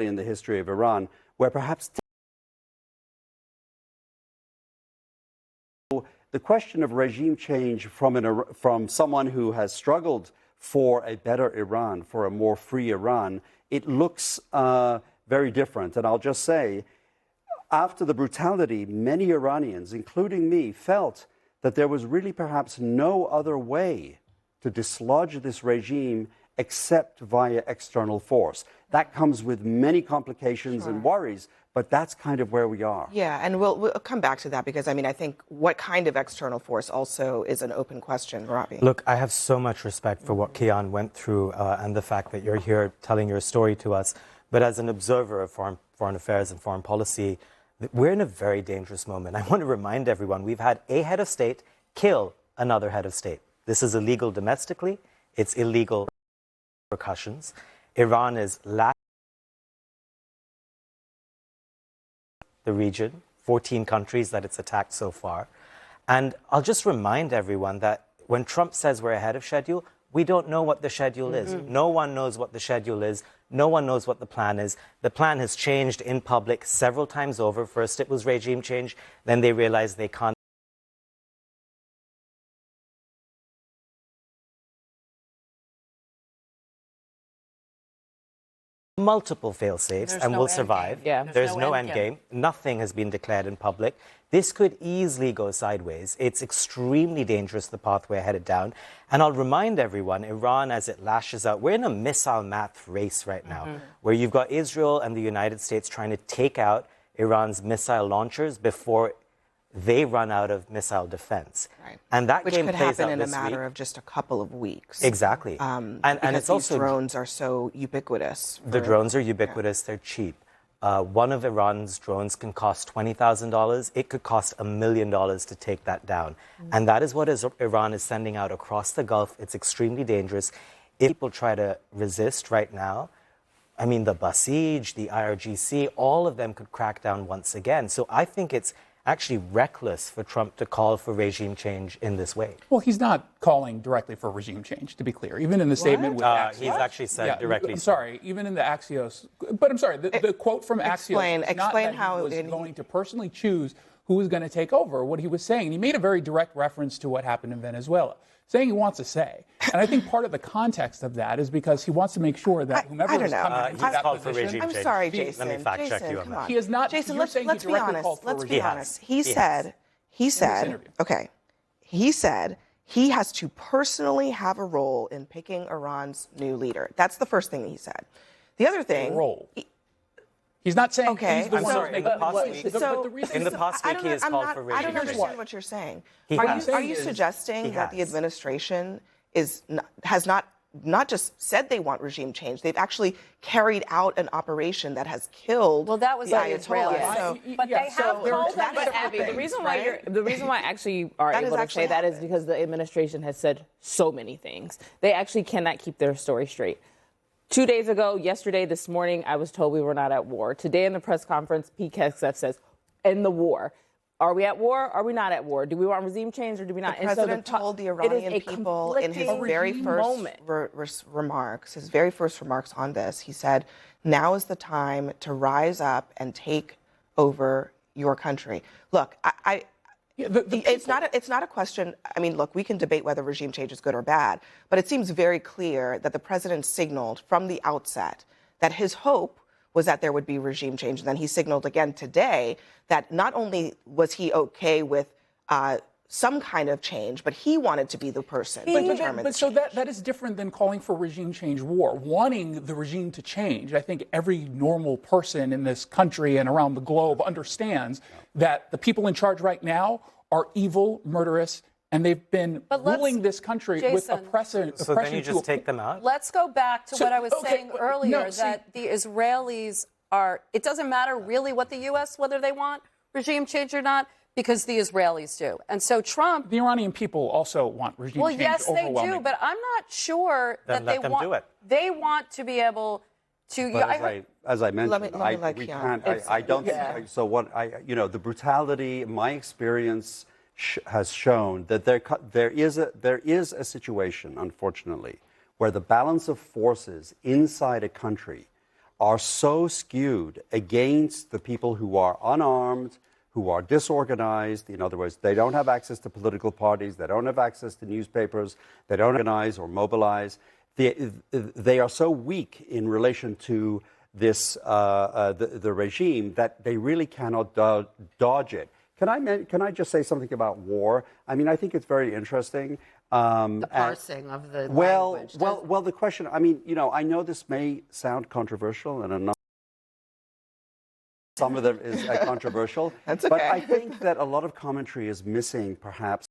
in the history of Iran, where perhaps the question of regime change from someone who has struggled for a better Iran, for a more free Iran, it looks very different. And I'll just say, after the brutality, many Iranians, including me, felt that there was really perhaps no other way to dislodge this regime except via external force. That comes with many complications and worries, but that's kind of where we are. Yeah, and we'll come back to that because, I mean, I think what kind of external force also is an open question, Robbie. Look, I have so much respect for what Kian went through and the fact that you're here telling your story to us. But as an observer of foreign affairs and foreign policy, we're in a very dangerous moment. I want to remind everyone, we've had a head of state kill another head of state. This is illegal domestically. It's illegal repercussions. Iran is the region, 14 countries that it's attacked so far. And I'll just remind everyone that when Trump says we're ahead of schedule, we don't know what the schedule is. No one knows what the schedule is. No one knows what the plan is. The plan has changed in public several times over. First it was regime change, then they realized they can't. Multiple fail-safes and no will end survive. game. Yeah. There's no end game. Nothing has been declared in public. This could easily go sideways. It's extremely dangerous, the path we're headed down. And I'll remind everyone, Iran, as it lashes out, we're in a missile math race right now, where you've got Israel and the United States trying to take out Iran's missile launchers before they run out of missile defense. Right. And that Which game could plays happen out in a this matter week. of just a couple of weeks. Exactly. And it's also drones are so ubiquitous. The drones are ubiquitous. They're cheap. One of Iran's drones can cost $20,000. It could cost $1 million to take that down. And that is what Iran is sending out across the Gulf. It's extremely dangerous. If people try to resist right now, I mean, the Basij, the IRGC, all of them could crack down once again. So I think it's actually reckless for Trump to call for regime change in this way. Well, he's not calling directly for regime change, to be clear. Even in the statement with Axios. He's actually said directly. I'm sorry, even in the Axios. But I'm sorry, the quote from Axios is not that he was going to personally choose who was going to take over. What he was saying, and he made a very direct reference to what happened in Venezuela, saying he wants a say. And I think part of the context of that is because he wants to make sure that whomever is coming into that position. I'm sorry, Jason. Let me fact check you on that. He has not. Jason, let's be honest. He said, he said he has to personally have a role in picking Iran's new leader. That's the first thing that he said. The other thing. Role. He's not saying he's the I'm one sorry, making the policy. in the past week, he has called for regime I don't change. understand what you're saying. He Are has. you suggesting that the administration has not just said they want regime change, they've actually carried out an operation that has killed that was the Ayatollah. Ayatollah. But they have called them. But Abby, the reason why I actually are able to say that is because the administration has said so many things. They actually cannot keep their story straight. 2 days ago, yesterday, this morning, I was told we were not at war. Today in the press conference, Pete Hegseth says, end the war. Are we at war? Are we not at war? Do we want regime change or do we not? The president told the Iranian people in his very first remarks, on this, he said, now is the time to rise up and take over your country. Look, it's not a question. I mean, look, we can debate whether regime change is good or bad, but it seems very clear that the president signaled from the outset that his hope was that there would be regime change. And then he signaled again today that not only was he okay with some kind of change, but he wanted to be the person who determined. But so that is different than calling for regime change war. Wanting the regime to change, I think every normal person in this country and around the globe understands that the people in charge right now are evil, murderous, and they've been ruling this country with oppression. So then you just take them out? Let's go back to what I was saying earlier, that the Israelis are, it doesn't matter really what the U.S., whether they want regime change or not, because the Israelis do. And so Trump... The Iranian people also want regime change. Well, yes, they do, but I'm not sure that they want... do it. They want to be able to... As I mentioned, we can't. I don't. So what? The brutality. My experience has shown that there is a situation, unfortunately, where the balance of forces inside a country are so skewed against the people who are unarmed, who are disorganized. In other words, they don't have access to political parties, they don't have access to newspapers, they don't organize or mobilize. They are so weak in relation to this the regime that they really cannot dodge it. Can I just say something about war? I mean, I think it's very interesting. The parsing of the language. Well, the question, I mean, I know this may sound controversial, and some of them is controversial. That's okay. But I think that a lot of commentary is missing, perhaps,